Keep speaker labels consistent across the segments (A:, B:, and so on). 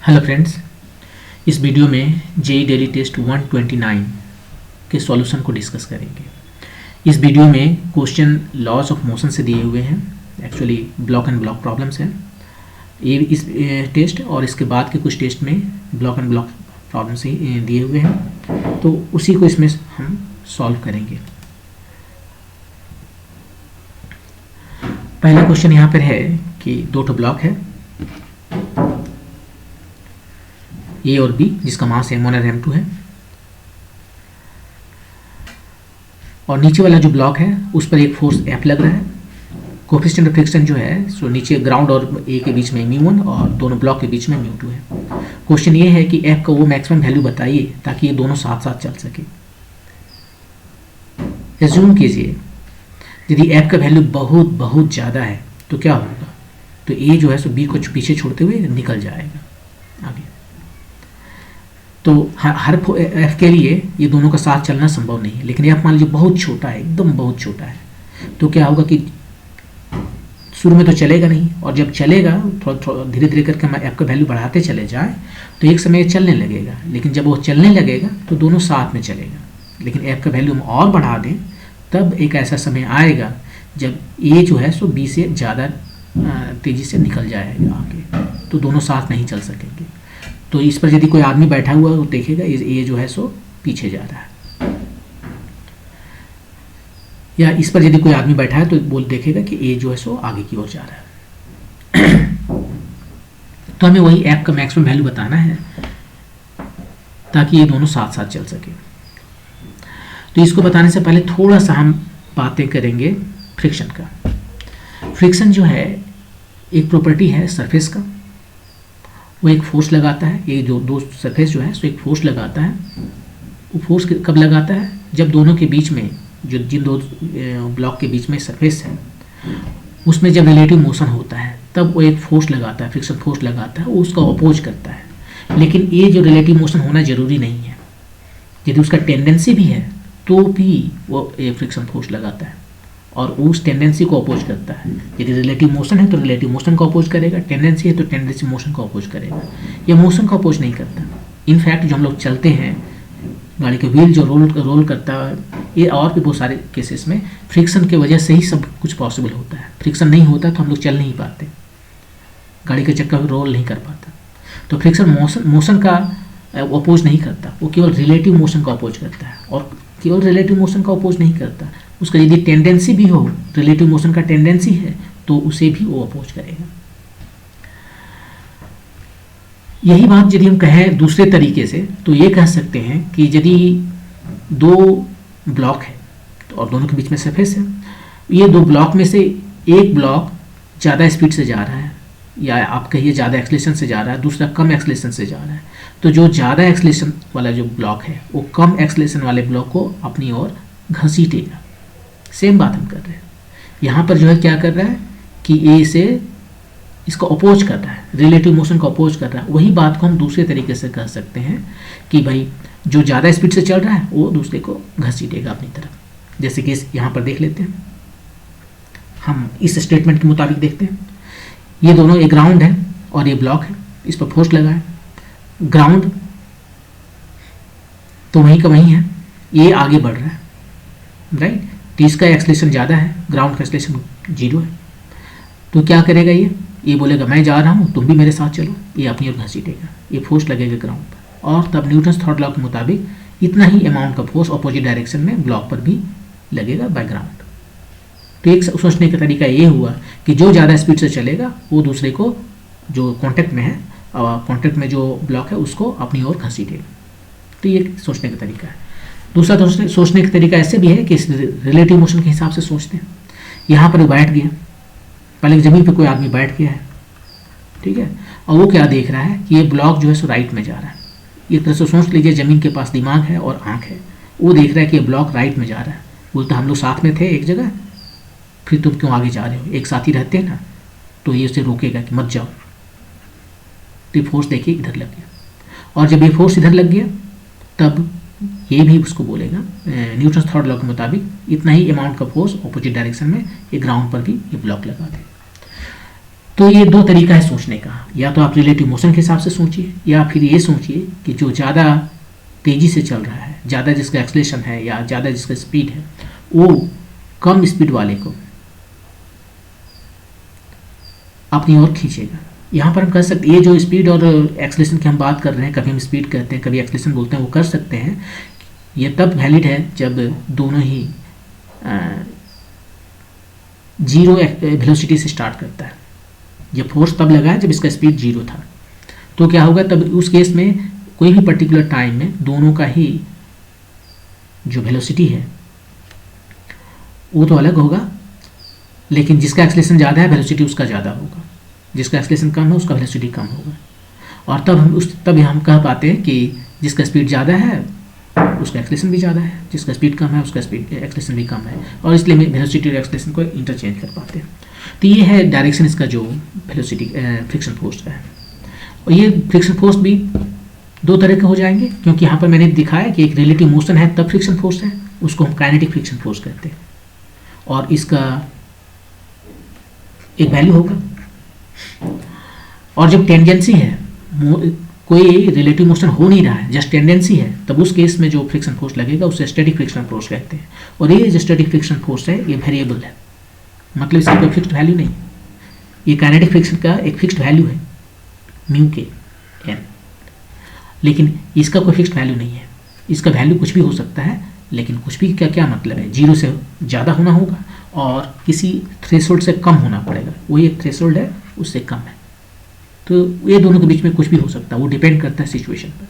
A: Hello friends, इस video में JEE daily test 129 के सॉल्यूशन को डिस्कस करेंगे। इस वीडियो में क्वेश्चन लॉज ऑफ मोशन से दिए हुए हैं। Actually block and block problems हैं ये इस टेस्ट, और इसके बाद के कुछ टेस्ट में ब्लॉक एंड ब्लॉक प्रॉब्लम्स ही दिए हुए हैं, तो उसी को इसमें हम सॉल्व करेंगे। पहला क्वेश्चन यहाँ पर है कि दो ठो ब्लॉक है ए और बी, जिसका मास m1 और m2 है, और नीचे वाला जो ब्लॉक है उस पर एक फोर्स F लग रहा है। कोफिशिएंट ऑफ फ्रिक्शन जो है सो नीचे ग्राउंड और ए के बीच में μ1 और दोनों ब्लॉक के बीच में μ2 है। क्वेश्चन ये है कि F का वो मैक्सिमम वैल्यू बताइए ताकि ये दोनों साथ साथ चल सके। एज्यूम कीजिए यदि F का वैल्यू बहुत बहुत ज़्यादा है तो क्या होगा, तो ए जो है सो बी को पीछे छोड़ते हुए निकल जाएगा आगे। तो हर एफ के लिए ये दोनों का साथ चलना संभव नहीं है, लेकिन एफ मान लीजिए बहुत छोटा है, एकदम बहुत छोटा है, तो क्या होगा कि शुरू में तो चलेगा नहीं, और जब चलेगा थोड़ा धीरे धीरे करके हम एफ का वैल्यू बढ़ाते चले जाएं तो एक समय ये चलने लगेगा। लेकिन जब वो चलने लगेगा तो दोनों साथ में चलेगा। लेकिन एफ का वैल्यू हम और बढ़ा दें तब एक ऐसा समय आएगा जब ए जो है सो बी से ज़्यादा तेज़ी से निकल जाएगा आगे, तो दोनों साथ नहीं चल सकेंगे। तो इस पर यदि कोई आदमी बैठा हुआ है वो देखेगा ये जो है सो पीछे जा रहा है, या इस पर यदि कोई आदमी बैठा है तो वो देखेगा कि ए जो है सो आगे की ओर जा रहा है। तो हमें वही एफ का मैक्सिमम वैल्यू बताना है ताकि ये दोनों साथ साथ चल सके। तो इसको बताने से पहले थोड़ा सा हम बातें करेंगे फ्रिक्शन का। फ्रिक्शन जो है एक प्रॉपर्टी है सरफेस का, वो एक फोर्स लगाता है। ये जो दो सरफेस जो है सो एक फोर्स लगाता है। वो फोर्स कब लगाता है, जब दोनों के बीच में जो जिन दो ब्लॉक के बीच में सरफेस है उसमें जब रिलेटिव मोशन होता है तब वो एक फोर्स लगाता है, फ्रिक्शन फोर्स लगाता है, वो उसका अपोज करता है। लेकिन ये जो रिलेटिव मोशन होना जरूरी नहीं है, यदि उसका टेंडेंसी भी है तो भी वो एक फ्रिक्शन फोर्स लगाता है और उस टेंडेंसी को अपोज करता है। यदि रिलेटिव मोशन है तो रिलेटिव मोशन को अपोज करेगा, टेंडेंसी है तो टेंडेंसी मोशन को अपोज करेगा। ये मोशन को अपोज नहीं करता। इनफैक्ट जो हम लोग चलते हैं, गाड़ी का व्हील जो रोल करता है, ये और भी बहुत सारे केसेस में फ्रिक्शन की वजह से ही सब कुछ पॉसिबल होता है। फ्रिक्शन नहीं होता तो हम लोग चल नहीं पाते, गाड़ी का चक्का रोल नहीं कर पाता। तो फ्रिक्शन मोशन का अपोज नहीं करता, वो केवल रिलेटिव मोशन का अपोज करता है। और केवल रिलेटिव मोशन का अपोज नहीं करता, उसका यदि टेंडेंसी भी हो, रिलेटिव मोशन का टेंडेंसी है तो उसे भी वो अपोज करेगा। यही बात यदि हम कहें दूसरे तरीके से तो ये कह सकते हैं कि यदि दो ब्लॉक है और दोनों के बीच में सरफेस है, ये दो ब्लॉक में से एक ब्लॉक ज़्यादा स्पीड से जा रहा है, या आप कहिए ज़्यादा एक्सलेशन से जा रहा है, दूसरा कम एक्सलेशन से जा रहा है, तो जो ज़्यादा एक्सलेशन वाला जो ब्लॉक है वो कम एक्सलेशन वाले ब्लॉक को अपनी ओर घसीटेगा। सेम बात हम कर रहे हैं यहाँ पर। जो है क्या कर रहा है कि ए से इसको अपोज कर रहा है, रिलेटिव मोशन को अपोज कर रहा है। वही बात को हम दूसरे तरीके से कह सकते हैं कि भाई जो ज़्यादा स्पीड से चल रहा है वो दूसरे को घसीटेगा अपनी तरफ। जैसे कि यहाँ पर देख लेते हैं, हम इस स्टेटमेंट के मुताबिक देखते हैं। ये दोनों, एक ग्राउंड है और ये ब्लॉक है, इस पर फोर्स लगा है। ग्राउंड तो वहीं का वहीं है, ये आगे बढ़ रहा है, राइट। तो इसका एक्सलेशन ज़्यादा है, ग्राउंड का एक्सलेशन 0 है। तो क्या करेगा ये बोलेगा मैं जा रहा हूँ, तुम भी मेरे साथ चलो। ये अपनी ओर घसीटेगा, ये फोर्स लगेगा ग्राउंड पर, और तब न्यूटन्स थर्ड लॉ के मुताबिक इतना ही अमाउंट का फोर्स अपोजिट डायरेक्शन में ब्लॉक पर भी लगेगा बाय ग्राउंड। तो एक सोचने का तरीका ये हुआ कि जो ज़्यादा स्पीड से चलेगा वो दूसरे को, जो कॉन्टैक्ट में है, कॉन्टैक्ट में जो ब्लॉक है उसको अपनी ओर घसीटेगा। तो ये सोचने का तरीका है। दूसरा सोचने का तरीका ऐसे भी है कि रिलेटिव मोशन के हिसाब से सोचते हैं। यहाँ पर बैठ गया, पहले ज़मीन पर कोई आदमी बैठ गया है, ठीक है, और वो क्या देख रहा है कि ये ब्लॉक जो है सो राइट में जा रहा है। एक तरह से सोच लीजिए ज़मीन के पास दिमाग है और आँख है, वो देख रहा है कि ये ब्लॉक राइट में जा रहा है। बोलता हम लोग साथ में थे एक जगह, फिर तुम क्यों आगे जा रहे हो, एक साथी रहते हैं ना, तो ये उसे रोकेगा कि मत जाओ। तो फोर्स देखिए इधर लग गया, और जब ये फोर्स इधर लग गया तब ये भी उसको बोलेगा न्यूटन्स थर्ड लॉ के मुताबिक इतना ही अमाउंट का फोर्स ऑपोजिट डायरेक्शन में ये ग्राउंड पर भी ये ब्लॉक लगा दे। तो ये दो तरीका है सोचने का, या तो आप रिलेटिव मोशन के हिसाब से सोचिए, या फिर ये सोचिए कि जो ज़्यादा तेज़ी से चल रहा है, ज़्यादा जिसका एक्सलेशन है या ज़्यादा जिसका स्पीड है, वो कम स्पीड वाले को अपनी ओर खींचेगा। यहाँ पर हम कर सकते, ये जो स्पीड और एक्सलेशन की हम बात कर रहे हैं, कभी हम स्पीड कहते हैं कभी एक्सलेशन बोलते हैं, वो कर सकते हैं। ये तब वैलिड है जब दोनों ही जीरो वेलोसिटी से स्टार्ट करता है। ये फोर्स तब लगा है जब इसका स्पीड जीरो था। तो क्या होगा तब उस केस में कोई भी पर्टिकुलर टाइम में दोनों का ही जो वेलोसिटी है वो तो अलग होगा, लेकिन जिसका एक्सलेशन ज़्यादा है वेलोसिटी उसका ज़्यादा होगा, जिसका एक्सलेशन कम है उसका वेलोसिटी कम होगा। और तब हम कह पाते हैं कि जिसका स्पीड ज़्यादा है उसका एक्सलेशन भी ज़्यादा है, जिसका स्पीड कम है उसका स्पीड एक्सलेशन भी कम है, और इसलिए हम वेलोसिटी और एक्सलेशन को इंटरचेंज कर पाते हैं। तो ये है डायरेक्शन इसका जो वेलोसिटी फ्रिक्शन फोर्स का है। और ये फ्रिक्शन फोर्स भी दो तरह के हो जाएंगे, क्योंकि यहाँ पर मैंने दिखाया कि एक रिलेटिव मोशन है तब फ्रिक्शन फोर्स है, उसको हम काइनेटिक फ्रिक्शन फोर्स कहते हैं, और इसका एक वैल्यू होगा। और जब टेंडेंसी है, कोई रिलेटिव मोशन हो नहीं रहा है, जस्ट टेंडेंसी है, तब उस केस में जो फ्रिक्शन फोर्स लगेगा उसे स्टैटिक फ्रिक्शन फोर्स कहते हैं। और ये जो स्टैटिक फ्रिक्शन फोर्स है ये वेरिएबल है, मतलब इसकी कोई फिक्स्ड वैल्यू नहीं। ये काइनेटिक फ्रिक्शन का एक फिक्स्ड वैल्यू है म्यू के एन, लेकिन इसका कोई फिक्स्ड वैल्यू नहीं है। इसका वैल्यू कुछ भी हो सकता है, लेकिन कुछ भी क्या मतलब है, जीरो से ज़्यादा होना होगा और किसी थ्रेशोल्ड से कम होना पड़ेगा। वही एक थ्रेशोल्ड है उससे कम है, तो ये दोनों के बीच में कुछ भी हो सकता है, वो डिपेंड करता है सिचुएशन पर।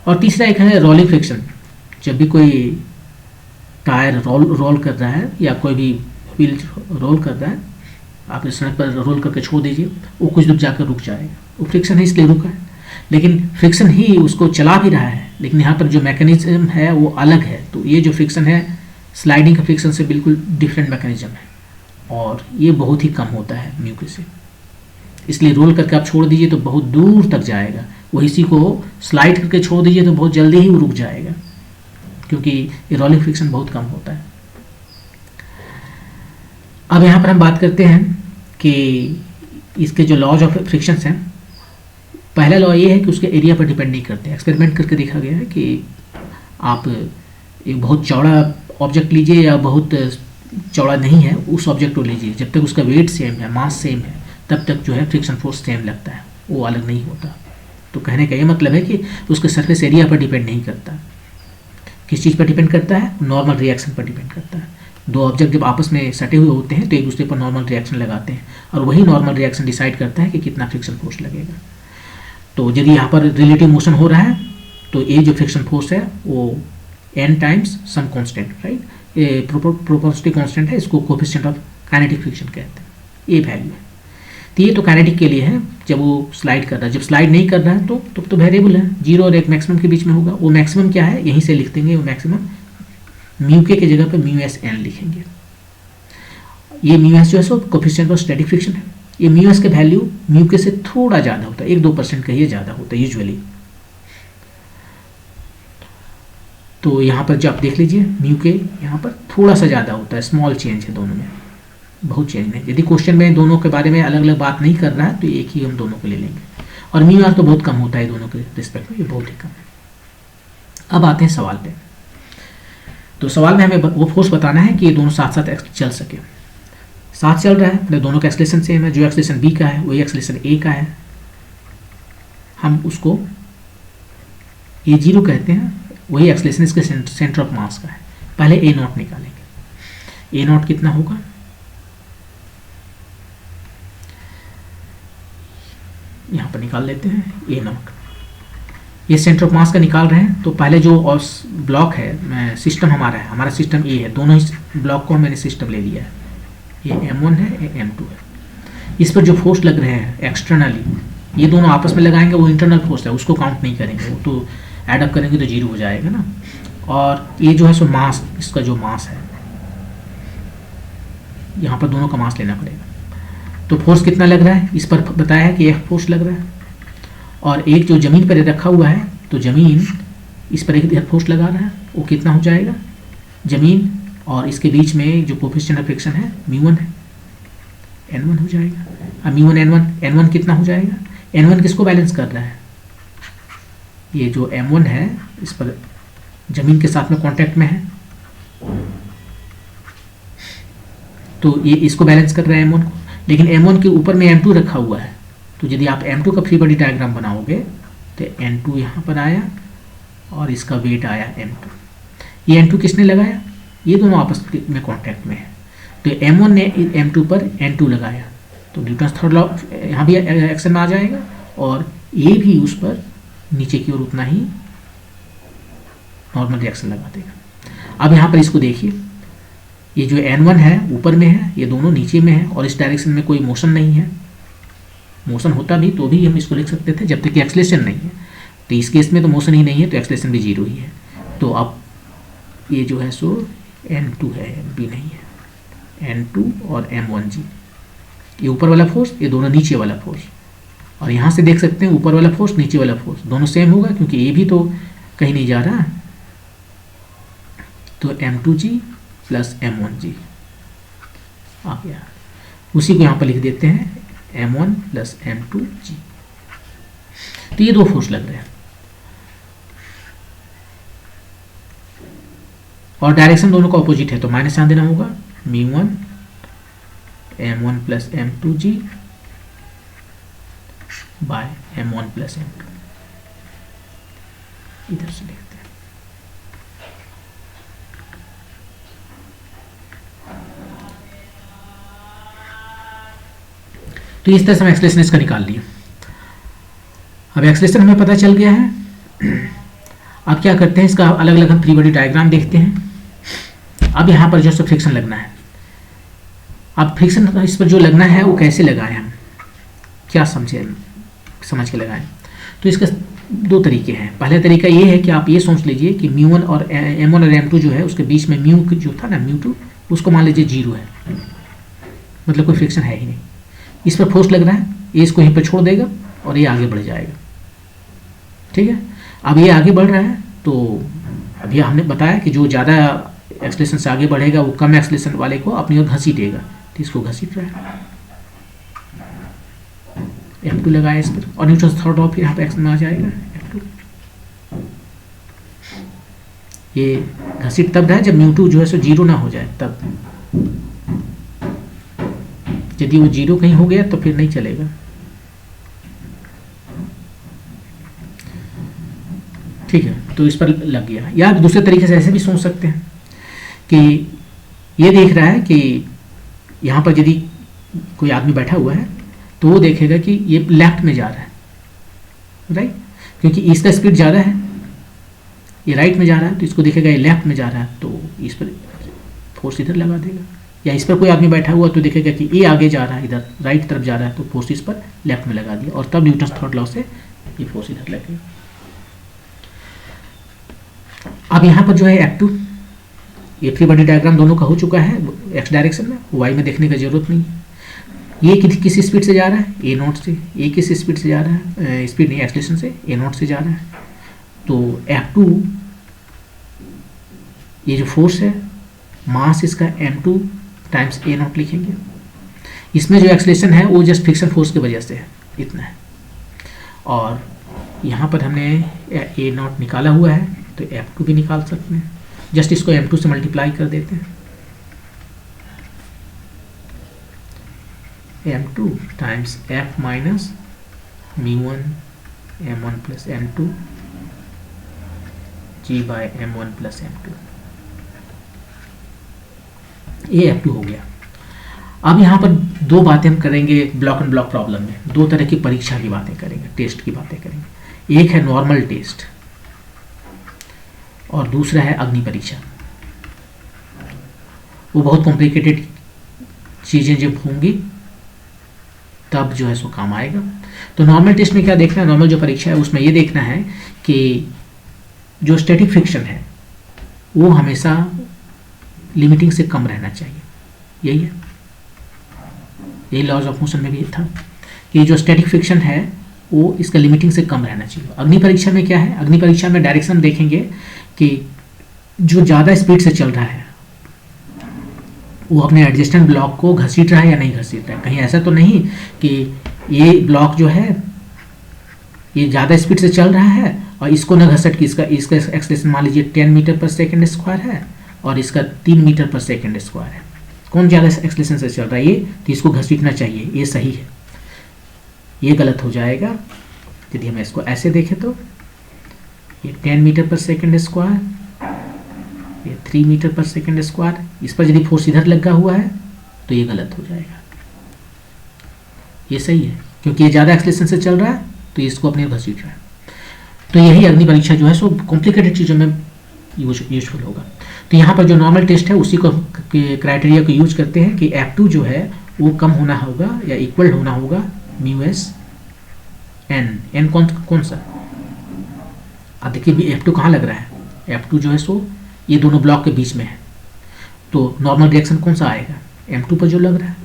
A: और तीसरा एक है रोलिंग फ्रिक्शन। जब भी कोई टायर रोल कर रहा है या कोई भी व्हील रोल कर रहा है, आप इस सड़क पर रोल करके छोड़ दीजिए, वो कुछ दूर जाकर रुक जाएगा। वो फ्रिक्शन है इसलिए रुका है, लेकिन फ्रिक्शन ही उसको चला भी रहा है, लेकिन यहाँ पर जो मैकेनिज्म है वो अलग है। तो ये जो फ्रिक्शन है स्लाइडिंग का फ्रिक्शन से बिल्कुल डिफरेंट मैकेनिज्म है, और ये बहुत ही कम होता है म्यू के से। इसलिए रोल करके आप छोड़ दीजिए तो बहुत दूर तक जाएगा, वही इसी को स्लाइड करके छोड़ दीजिए तो बहुत जल्दी ही वो रुक जाएगा, क्योंकि ये रोलिंग फ्रिक्शन बहुत कम होता है। अब यहाँ पर हम बात करते हैं कि इसके जो लॉज ऑफ फ्रिक्शन हैं। पहला लॉ ये है कि उसके एरिया पर डिपेंड नहीं करते। एक्सपेरिमेंट करके देखा गया है कि आप एक बहुत चौड़ा ऑब्जेक्ट लीजिए या बहुत चौड़ा नहीं है उस ऑब्जेक्ट को लीजिए, जब तक उसका वेट सेम है, मास सेम है, तब तक जो है फ्रिक्शन फोर्स सेम लगता है, वो अलग नहीं होता। तो कहने का ये मतलब है कि उसके सरफेस एरिया पर डिपेंड नहीं करता। किस चीज़ पर डिपेंड करता है? नॉर्मल रिएक्शन पर डिपेंड करता है। दो ऑब्जेक्ट जब आपस में सटे हुए होते हैं तो एक दूसरे पर नॉर्मल रिएक्शन लगाते हैं, और वही नॉर्मल रिएक्शन डिसाइड करता है कि कितना फ्रिक्शन फोर्स लगेगा। तो यदि यहाँ पर रिलेटिव मोशन हो रहा है तो ये जो फ्रिक्शन फोर्स है वो n times some constant, right, ये प्रोपोर्शनल कांस्टेंट है, इसको कोएफिशिएंट ऑफ काइनेटिक फ्रिक्शन कहते हैं। ये वैल्यू है। तो ये तो काइनेटिक के लिए है जब वो स्लाइड कर रहा है। जब स्लाइड नहीं कर रहा है तो वेरिएबल है, जीरो और एक मैक्सिमम के बीच में होगा। वो मैक्सिमम क्या है यहीं से लिख देंगे, वो मैक्सिमम म्यू के जगह पे म्यू एस एन लिखेंगे। ये म्यू एस जो है सो कोएफिशिएंट ऑफ स्टैटिक फ्रिक्शन है। ये म्यू एस का वैल्यू म्यू के से थोड़ा ज़्यादा होता है, 1-2% का ये ज़्यादा होता है यूजुअली। तो यहाँ पर जो आप देख लीजिए म्यू के यहाँ पर थोड़ा सा ज़्यादा होता है, स्मॉल चेंज है दोनों में, बहुत चेंज नहीं। यदि क्वेश्चन में दोनों के बारे में अलग अलग बात नहीं कर रहा है तो एक ही हम दोनों को ले लेंगे। और म्यू आर तो बहुत कम होता है दोनों के रिस्पेक्ट में, ये बहुत ही कम है। अब आते हैं सवाल पे। तो सवाल में हमें वो फोर्स बताना है कि ये दोनों साथ साथ चल सके। साथ चल रहा है मतलब दोनों का एक्सलेशन सेम है। जो एक्सलेशन बी का है वही एक्सलेशन ए का है। हम उसको A0 कहते हैं, वही एक्सलेशन इसके सेंटर ऑफ मास का है। पहले A0 निकालेंगे। A0 कितना होगा? यहाँ पर निकाल लेते हैं A0। ये सेंटर ऑफ मास का निकाल रहे हैं। तो पहले जो ब्लॉक है सिस्टम हमारा है, हमारा सिस्टम ए है, दोनों ही ब्लॉक को मैंने सिस्टम ले लिया है। ये M1 है, ये M2 है। इस पर जो फोर्स लग रहे हैं एक्सटर्नली, ये दोनों आपस में लगाएंगे, वो इंटरनल फोर्स है, उसको काउंट नहीं करेंगे, वो तो एडअप करेंगे तो जीरो हो जाएगा ना। और ये जो है सो मास, इसका जो मास है यहाँ पर दोनों का मास लेना पड़ेगा। तो फोर्स कितना लग रहा है इस पर बताया है कि F फोर्स लग रहा है, और एक जो ज़मीन पर रखा हुआ है तो ज़मीन इस पर एक फोर्स लगा रहा है, वो कितना हो जाएगा? ज़मीन और इसके बीच में जो कोएफिशिएंट ऑफ फ्रिक्शन है μ1 है, N1 हो जाएगा। अब म्यू वन N1 कितना हो जाएगा? N1 किसको बैलेंस कर रहा है? ये जो M1 है इस पर जमीन के साथ में कांटेक्ट में है, तो ये इसको बैलेंस कर रहा है M1 को, लेकिन M1 के ऊपर में M2 रखा हुआ है। तो यदि आप M2 का फ्री बॉडी डायग्राम बनाओगे तो N2 यहाँ पर आया और इसका वेट आया M2। ये N2 किसने लगाया? ये दोनों आपस में कांटेक्ट में है, तो M1 ने M2 पर N2 लगाया, तो न्यूटन्स थर्ड लॉ यहाँ भी एक्शन में आ जाएगा और ये भी उस पर नीचे की ओर उतना ही नॉर्मल रिएक्शन लगा देगा। अब यहाँ पर इसको देखिए, ये जो N1 है ऊपर में है, ये दोनों नीचे में है और इस डायरेक्शन में कोई मोशन नहीं है। मोशन होता भी तो भी हम इसको लिख सकते थे जब तक कि एक्सलेशन नहीं है, तो इस केस में तो मोशन ही नहीं है तो एक्सलेशन भी जीरो ही है। तो अब ये जो है सो N2 है, M नहीं है, N2 और M1G, ये ऊपर वाला फोर्स, ये दोनों नीचे वाला फोर्स। और यहाँ से देख सकते हैं ऊपर वाला फोर्स नीचे वाला फोर्स दोनों सेम होगा क्योंकि ये भी तो कहीं नहीं जा रहा है। तो M2G प्लस M1G आ गया, उसी को यहाँ पर लिख देते हैं M1 प्लस M2G। तो ये दो फोर्स लग रहे हैं और डायरेक्शन दोनों का ऑपोजिट है, तो माइनस यहाँ देना होगा, μ1 M1 plus M2G by M1 plus M2। इधर से लिखते हैं। तो इस तरह से हम एक्सलेशन इसका निकाल लिए। अब एक्सलेशन हमें पता चल गया है। अब क्या करते हैं, इसका अलग अलग हम फ्री बॉडी डायग्राम देखते हैं। अब यहाँ पर जो है फ्रिक्शन लगना है। अब फ्रिक्शन इस पर जो लगना है वो कैसे लगाएं, हम क्या समझ के लगाएं। तो इसका दो तरीके हैं। पहला तरीका ये है कि आप ये सोच लीजिए कि μ1 और M1 और M2 जो है उसके बीच में म्यू जो था ना μ2, उसको मान लीजिए 0 है, मतलब कोई फ्रिक्शन है ही नहीं। इस पर फोर्स लग रहा है, ये इसको यहीं पर छोड़ देगा और ये आगे बढ़ जाएगा। ठीक है, अब ये आगे बढ़ रहा है तो अभी हमने बताया कि जो ज़्यादा एक्सलेशन से आगे बढ़ेगा वो कम एक्सलेशन वाले को अपनी ओर घसीटेगा, तो इसको घसीट रहा है। F2 लगाया इस पर और न्यूटन थर्ड लॉ फिर यहाँ पे एक्शन में आ जाएगा F2। ये घसीट तब रहा है जब μ2 जो है सो 0 ना हो जाए, तब यदि वो 0 कहीं हो गया तो फिर नहीं चलेगा। ठीक है, तो इस पर लग गया। या दूसरे तरीके से ऐसे भी सोच सकते हैं कि ये देख रहा है कि यहाँ पर यदि कोई आदमी बैठा हुआ है तो वो देखेगा कि ये लेफ्ट में जा रहा है, राइट, क्योंकि इसका स्पीड ज़्यादा है, ये राइट में जा रहा है, तो इसको देखेगा ये लेफ्ट में जा रहा है, तो इस पर फोर्स इधर लगा देगा। या इस पर कोई आदमी बैठा हुआ तो देखेगा कि ये आगे जा रहा है, इधर राइट तरफ जा रहा है, तो फोर्स इस पर लेफ्ट में लगा दिया और तब न्यूटन थर्ड लॉ से ये फोर्स इधर लगेगा। अब यहाँ पर जो है F2, ये फ्री बॉडी डायग्राम दोनों का हो चुका है एक्स डायरेक्शन में, वाई में देखने की जरूरत नहीं है। ये किस स्पीड से जा रहा है, ए नॉट से। ये किस स्पीड से जा रहा है, स्पीड नहीं एक्सलेशन से, ए नॉट से जा रहा है। तो F2 ये जो फोर्स है, मास इसका M2 टाइम्स ए नॉट लिखेंगे। इसमें जो एक्सलेशन है वो जस्ट फ्रिक्शन फोर्स की वजह से है, इतना है। और यहाँ पर हमने ए नॉट निकाला हुआ है तो F2 भी निकाल सकते हैं, जस्ट इसको M2 से मल्टीप्लाई कर देते हैं। M2 times F minus μ1 M1 plus M2 G by M1 plus M2, ये F2 हो गया। अब यहाँ पर दो बातें हम करेंगे ब्लॉक एंड ब्लॉक प्रॉब्लम में, दो तरह की परीक्षा की बातें करेंगे, टेस्ट की बातें करेंगे। एक है नॉर्मल टेस्ट और दूसरा है अग्नि परीक्षा। वो बहुत कॉम्प्लिकेटेड चीज़ें जब होंगी तब जो है सो काम आएगा। तो नॉर्मल टेस्ट में क्या देखना है, नॉर्मल जो परीक्षा है उसमें ये देखना है कि जो स्टैटिक फ्रिक्शन है वो हमेशा लिमिटिंग से कम रहना चाहिए। यही है, यही लॉज ऑफ मोशन में भी था कि जो स्टैटिक फ्रिक्शन है वो इसका लिमिटिंग से कम रहना चाहिए। अग्नि परीक्षा में क्या है, अग्नि परीक्षा में डायरेक्शन देखेंगे कि जो ज़्यादा स्पीड से चल रहा है वो अपने एडजस्टेंट ब्लॉक को घसीट रहा है या नहीं घसीट रहा है। कहीं ऐसा तो नहीं कि ये ब्लॉक जो है ये ज़्यादा स्पीड से चल रहा है और इसको न घसट के इसका एक्सेलरेशन मान लीजिए 10 मीटर पर सेकेंड स्क्वायर है और इसका 3 मीटर पर सेकेंड स्क्वायर है। कौन ज़्यादा एक्सेलरेशन से चल रहा है? ये, तो इसको घसीटना चाहिए, ये सही है। ये गलत हो जाएगा यदि हम इसको ऐसे देखें तो ये 10 मीटर पर सेकेंड स्क्वायर, ये 3 मीटर पर सेकेंड स्क्वायर, इस पर यदि फोर्स इधर लगा हुआ है तो ये गलत हो जाएगा। ये सही है क्योंकि ये ज़्यादा एक्सेलरेशन से चल रहा है तो इसको अपने घसीट रहा है। तो यही अग्नि परीक्षा जो है सो कॉम्प्लिकेटेड चीज़ों में यूजफुल होगा। तो यहाँ पर जो नॉर्मल टेस्ट है उसी को क्राइटेरिया को यूज करते हैं कि F2 जो है वो कम होना होगा या इक्वल होना होगा μs n कौन सा। अब देखिए F2 कहाँ लग रहा है? F2 जो है सो ये दोनों ब्लॉक के बीच में है, तो नॉर्मल रिएक्शन कौन सा आएगा? M2 पर जो लग रहा है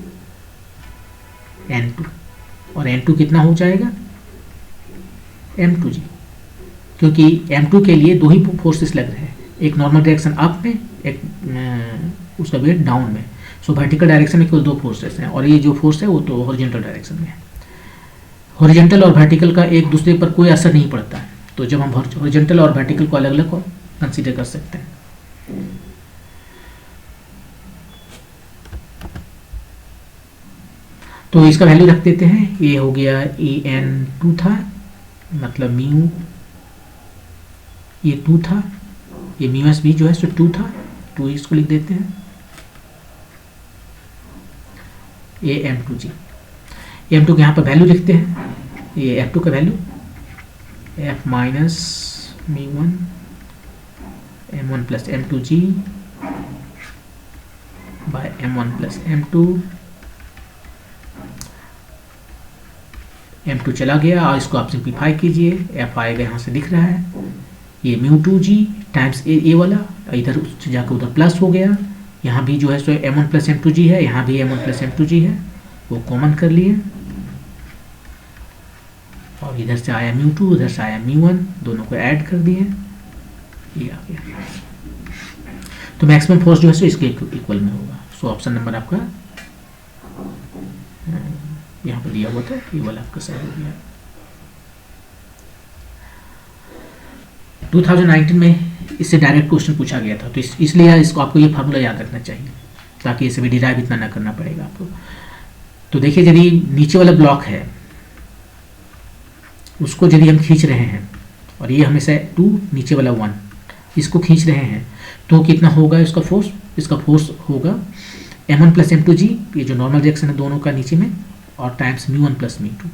A: N2, और N2 कितना हो जाएगा? M2G, क्योंकि M2 के लिए दो ही फोर्सेस लग रहे हैं, एक नॉर्मल डायरेक्शन अप में, एक उसका वेट डाउन में। सो वर्टिकल डायरेक्शन में केवल दो फोर्सेस हैं और ये जो फोर्स है वो तो हॉरिजॉन्टल डायरेक्शन में है। हॉरिजॉन्टल और वर्टिकल का एक दूसरे पर कोई असर नहीं पड़ता है, तो जब हम हॉरिजॉन्टल और वर्टिकल को अलग अलग कंसीडर कर सकते हैं। तो इसका वैल्यू रख देते हैं, ये हो गया En2 था, मतलब म्यू ये 2 था, ये μs भी जो है सो 2 था, 2 इसको लिख देते हैं। ये M2G, M2 के यहाँ पर वैल्यू लिखते हैं, ये F2 का value F minus μ1 m1 plus M2G by m1 plus M2। M2 चला गया और इसको आप सिंप्लीफाई कीजिए, F आएगा, यहाँ से दिख रहा है ये μ2G टाइम्स ए वाला, इधर जाकर उधर प्लस हो गया, यहाँ भी जो है सो m1 प्लस M2G है, यहाँ भी m1 प्लस M2G है, वो कॉमन कर लिए और इधर से आया μ2, उधर से आया μ1, दोनों को ऐड कर दिए, ये आ गया। तो मैक्सिमम फोर्स जो है सो इसके इक्वल में होगा। सो ऑप्शन नंबर आपका यहाँ पर दिया हुआ था, ये वाला आपका सही हो गया। 2019 में इससे डायरेक्ट क्वेश्चन पूछा गया था, तो इसलिए इसको आपको ये फार्मूला याद रखना चाहिए ताकि इसे भी डिराइव इतना ना करना पड़ेगा आपको। तो देखिए यदि नीचे वाला ब्लॉक है उसको यदि हम खींच रहे हैं और ये हमेशा 2 नीचे वाला 1 इसको खींच रहे हैं तो कितना होगा इसका फोर्स? इसका फोर्स होगा m1 प्लस M2G, ये जो नॉर्मल रिएक्शन है दोनों का नीचे में, और टाइम्स μ1 प्लस μ2,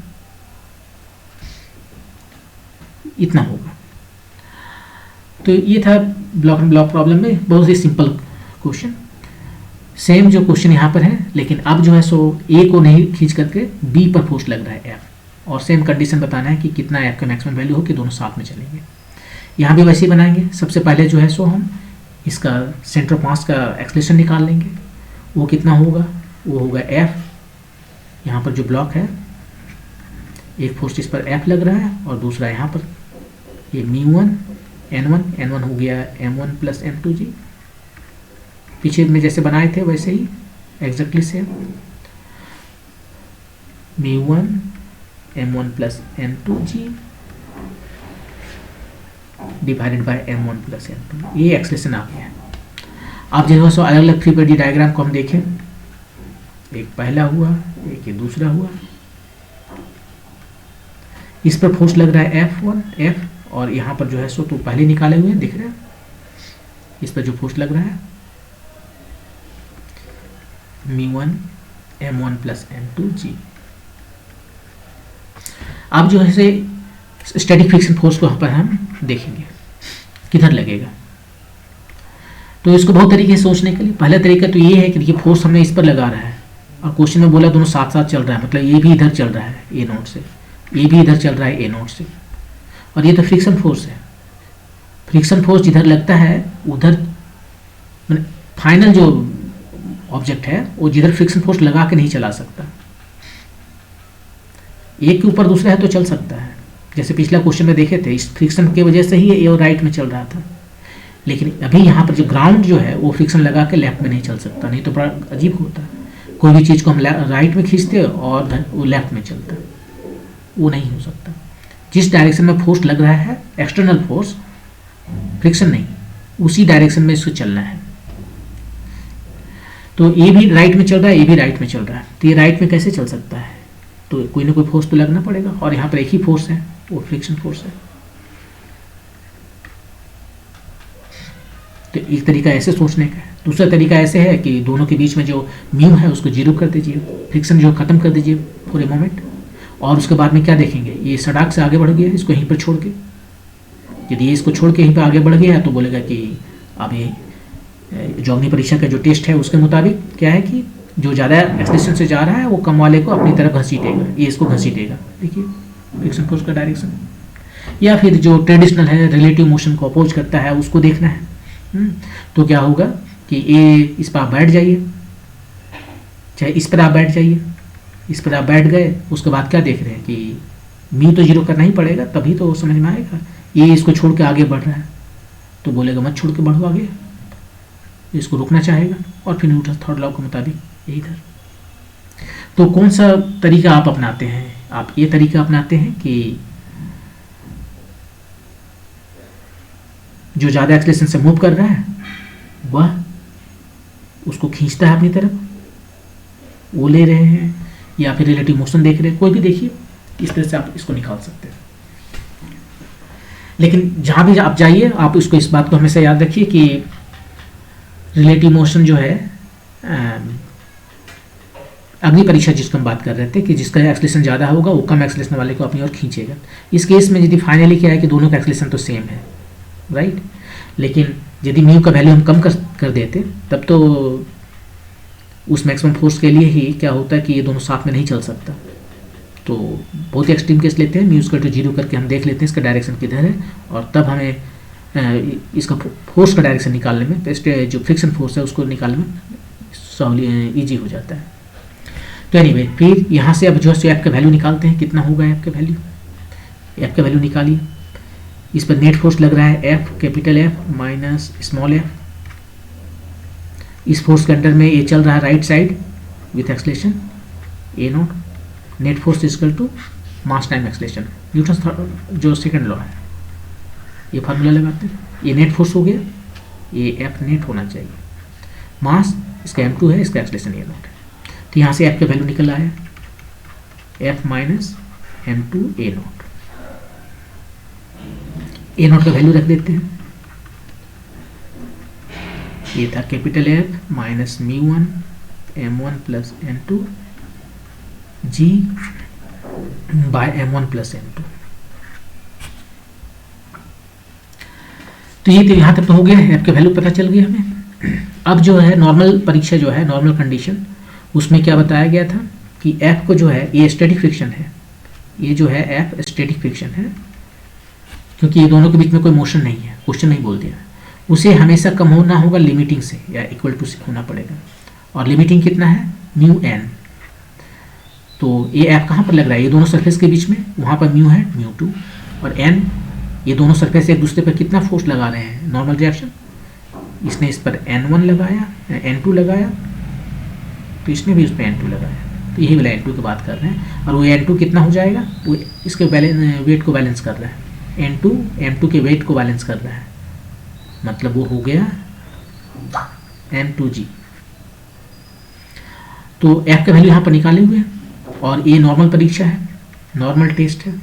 A: इतना होगा। तो ये था ब्लॉक एंड ब्लॉक प्रॉब्लम में बहुत ही सिंपल क्वेश्चन। सेम जो क्वेश्चन यहाँ पर है, लेकिन अब जो है सो ए को नहीं खींच करके बी पर फोर्स लग रहा है F, और सेम कंडीशन बताना है कि कितना F का मैक्सिमम वैल्यू हो कि दोनों साथ में चलेंगे। यहाँ भी वैसे ही बनाएंगे। सबसे पहले जो है सो हम इसका सेंटर ऑफ मास का एक्सेलरेशन निकाल लेंगे, वो कितना होगा? वो होगा F, यहाँ पर जो ब्लॉक है एक फोर्स इस पर F लग रहा है और दूसरा यहाँ पर ये μ1 n1 हो गया m1 प्लस M2G, पीछे में जैसे बनाए थे वैसे ही exactly same, μ1 m1 plus M2G divided by m1 plus M2, ये एक्सप्रेशन आ गया। अब जो है सो अलग अलग फ्री बॉडी डायग्राम को हम देखें, एक पहला हुआ, एक ये दूसरा हुआ। इस पर फोर्स लग रहा है F, और यहाँ पर जो है सो तो पहले निकाले हुए हैं, दिख रहे हैं। इस पर जो फोर्स लग रहा है μ1 m1 प्लस M2G। अब जो है से स्टैटिक फ्रिक्शन फोर्स को यहाँ पर हम देखेंगे किधर लगेगा। तो इसको बहुत तरीके से सोचने के लिए पहला तरीका तो ये है कि देखिए फोर्स हमने इस पर लगा रहा है और क्वेश्चन में बोला दोनों साथ साथ चल रहा है, मतलब ये भी इधर चल रहा है ए नोट से, ये भी इधर चल रहा है ए नोट से, और ये तो फ्रिक्शन फोर्स है। फ्रिक्शन फोर्स जिधर लगता है उधर फाइनल जो ऑब्जेक्ट है वो जिधर फ्रिक्शन फोर्स लगा के नहीं चला सकता, एक के ऊपर दूसरा है तो चल सकता है। जैसे पिछला क्वेश्चन में देखे थे, इस फ्रिक्शन की वजह से ही ये और राइट में चल रहा था, लेकिन अभी यहाँ पर जो ग्राउंड जो है वो फ्रिक्शन लगा के लेफ्ट में नहीं चल सकता, नहीं तो बड़ा अजीब होता है। कोई भी चीज़ को हम राइट में खींचते हैं और वो लेफ्ट में चलता है, वो नहीं हो सकता। जिस डायरेक्शन में फोर्स लग रहा है, एक्सटर्नल फोर्स, फ्रिक्शन नहीं, उसी डायरेक्शन में इसको चलना है। तो ये भी राइट में चल रहा है, ये भी राइट में चल रहा है, तो ये राइट में कैसे चल सकता है? तो कोई ना कोई फोर्स तो लगना पड़ेगा, और यहाँ पर एक ही फोर्स है, वो फ्रिक्शन फोर्स है। तो एक तरीका ऐसे सोचने का है। दूसरा तरीका ऐसे है कि दोनों के बीच में जो म्यू है उसको जीरो कर दीजिए, फ्रिक्शन जो खत्म कर दीजिए फॉर ए मोमेंट, और उसके बाद में क्या देखेंगे, ये सड़क से आगे बढ़ गया, इसको यहीं पर छोड़ के, यदि ये इसको छोड़ के यहीं पर आगे बढ़ गया तो बोलेगा कि अब ये जो अग्नि परीक्षा का जो टेस्ट है उसके मुताबिक क्या है कि जो ज़्यादा एक्सलेशन से जा रहा है वो कम वाले को अपनी तरफ घसीटेगा, ये इसको घसीटेगा। देखिए फ्रिक्शन फोर्स का डायरेक्शन। या फिर जो ट्रेडिशनल है, रिलेटिव मोशन को अपोज करता है, उसको देखना है। तो क्या होगा कि ये इस पर आप बैठ जाइए, चाहे इस पर आप बैठ जाइए, इस पर आप बैठ गए, उसके बाद क्या देख रहे हैं कि म्यू तो जीरो करना ही पड़ेगा, तभी तो समझ में आएगा। ये इसको छोड़ के आगे बढ़ रहा है तो बोलेगा मत छोड़ के बढ़ो आगे, इसको रोकना चाहेगा, और फिर न्यूटन थर्ड लॉ के मुताबिक यही इधर। तो कौन सा तरीका आप अपनाते हैं? आप ये तरीका अपनाते हैं कि जो ज़्यादा एक्सेलरेशन से मूव कर रहा है वह उसको खींचता है अपनी तरफ, वो ले रहे हैं, या फिर रिलेटिव मोशन देख रहे हैं, कोई भी देखिए, इस तरह से आप इसको निकाल सकते हैं। लेकिन जहाँ भी आप जाइए आप इसको, इस बात को हमेशा याद रखिए कि रिलेटिव मोशन जो है, अग्नि परीक्षा जिसको हम बात कर रहे थे कि जिसका एक्सेलरेशन ज़्यादा होगा वो कम एक्सेलरेशन वाले को अपनी ओर खींचेगा। इस केस में यदि फाइनली क्या है कि दोनों का एक्सेलरेशन तो सेम है, राइट, लेकिन यदि म्यू का वैल्यू हम कम कर देते तब तो उस मैक्सिमम फोर्स के लिए ही क्या होता है कि ये दोनों साथ में नहीं चल सकता। तो बहुत ही एक्सट्रीम केस लेते हैं, म्यू इक्वल टू जीरो करके हम देख लेते हैं इसका डायरेक्शन किधर है, और तब हमें इसका फोर्स का डायरेक्शन निकालने में, जो फ्रिक्शन फोर्स है उसको निकालने में ईजी हो जाता है। तो एनीवे, फिर यहाँ से अब जो है एफ का वैल्यू निकालते हैं, कितना होगा एफ का वैल्यू। एफ का वैल्यू निकालिए, इस पर नेट फोर्स लग रहा है F, capital F minus small F. इस फोर्स के अंडर में ये चल रहा है right side with acceleration A not, net force equal to mass time acceleration, Newton जो सेकंड लॉ है, ये फार्मूला लगाते हैं। ये नेट फोर्स हो गया, ये एफ नेट होना चाहिए, मास इसका m2 है, इसका एक्सलेशन ए नॉट है। तो यहाँ से एफ का वैल्यू निकल आया F minus m2 A nought. A nought का वैल्यू रख देते हैं, ये था कैपिटल एफ माइनस म्यू1 m1 plus m2 G by m1 plus m2। तो ये तो यहाँ तक तो हो गया, एफ का वैल्यू पता चल गया हमें। अब जो है नॉर्मल परीक्षा जो है, नॉर्मल कंडीशन, उसमें क्या बताया गया था कि एफ को जो है, ये स्टैटिक फ्रिक्शन है, ये जो है एफ स्टैटिक फ्रिक्शन है, क्योंकि ये दोनों के बीच में कोई मोशन नहीं है, क्वेश्चन नहीं बोल दिया, उसे हमेशा कम होना होगा लिमिटिंग से, या इक्वल टू से होना पड़ेगा। और लिमिटिंग कितना है, म्यू एन। तो ये एफ कहाँ पर लग रहा है, ये दोनों सरफेस के बीच में, वहाँ पर म्यू है म्यू2, और एन, ये दोनों सरफेस एक दूसरे पर कितना फोर्स लगा रहे हैं, नॉर्मल रिएक्शन। इसने इस पर n1 लगाया, n2 लगाया, तो इसने भी उस पर n2 लगाया, तो यही वाला n2 की बात कर रहे हैं। और वो n2 कितना हो जाएगा, वो इसके वेट को बैलेंस कर रहा है, n2 m2 के वेट को बैलेंस कर रहा है, मतलब वो हो गया m2g। तो f का वैल्यू यहाँ पर निकाले हुए हैं, और ये नॉर्मल परीक्षा है, नॉर्मल टेस्ट है,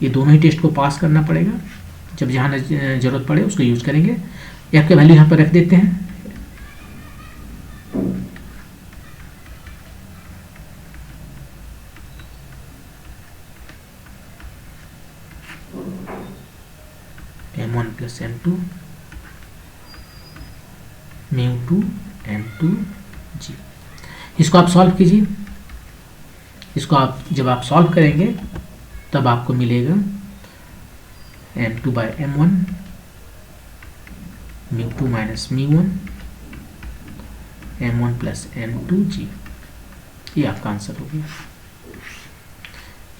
A: ये दोनों ही टेस्ट को पास करना पड़ेगा, जब जहाँ जरूरत पड़े उसको यूज करेंगे। एफ का वैल्यू यहाँ पर रख देते हैं, m1 प्लस m2 म्यू2 m2g। इसको आप सॉल्व कीजिए, इसको आप जब आप सॉल्व करेंगे तब आपको मिलेगा m2 बाय m1 म्यू2 माइनस म्यू1 m1 प्लस m2g। ये आपका आंसर हो गया।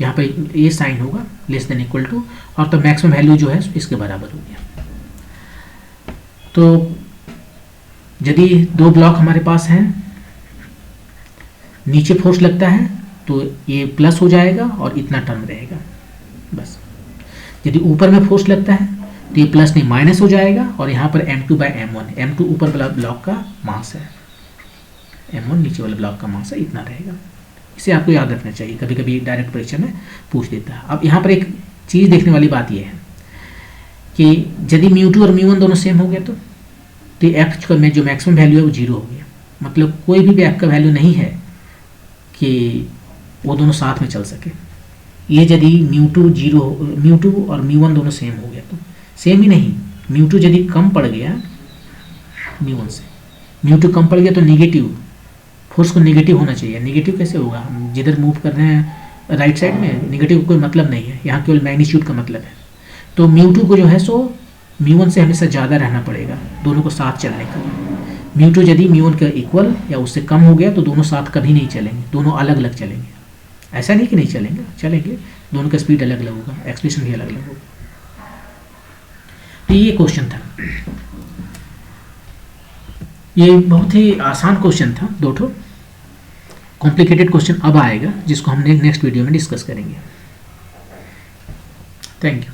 A: यहाँ पे ये साइन होगा लेस देन इक्वल टू, और तो मैक्सिमम वैल्यू जो है इसके बराबर हो गया। तो यदि दो ब्लॉक हमारे पास हैं, नीचे फोर्स लगता है तो ये प्लस हो जाएगा और इतना टर्म रहेगा बस। यदि ऊपर में फोर्स लगता है तो ये प्लस नहीं माइनस हो जाएगा और यहाँ पर m2/m1, m2 ऊपर वाला ब्लॉक का मास है, m1 नीचे वाले ब्लॉक का मास है, इतना रहेगा। इसे आपको याद रखना चाहिए, कभी कभी डायरेक्ट परीक्षा में पूछ देता है। अब यहाँ पर एक चीज़ देखने वाली बात यह है कि यदि μ2 और μ1 दोनों सेम हो गया तो f का जो मैक्सिमम वैल्यू है वो 0 हो गया, मतलब कोई भी f का वैल्यू नहीं है कि वो दोनों साथ में चल सके। ये यदि μ2 और μ1 दोनों सेम हो गया तो सेम ही नहीं, μ2 यदि कम पड़ गया μ1 से, μ2 कम पड़ गया तो निगेटिव फोर्स को निगेटिव होना चाहिए। निगेटिव कैसे होगा, हम जिधर मूव कर रहे हैं राइट साइड में, निगेटिव कोई मतलब नहीं है, यहाँ केवल मैग्नीट्यूड का मतलब है। तो μ2 को जो है सो μ1 से हमेशा ज़्यादा रहना पड़ेगा दोनों को साथ चलने का। μ2 यदि μ1 का इक्वल या उससे कम हो गया तो दोनों साथ कभी नहीं चलेंगे, दोनों अलग अलग चलेंगे। ऐसा नहीं कि नहीं चलेंगे, चलेंगे, दोनों का स्पीड अलग अलग होगा, एक्सप्रेशन भी अलग अलग होगा। तो ये क्वेश्चन था, ये बहुत ही आसान क्वेश्चन था, दो ठो। कॉम्प्लिकेटेड क्वेश्चन अब आएगा जिसको हम नेक्स्ट वीडियो में डिस्कस करेंगे। Thank you.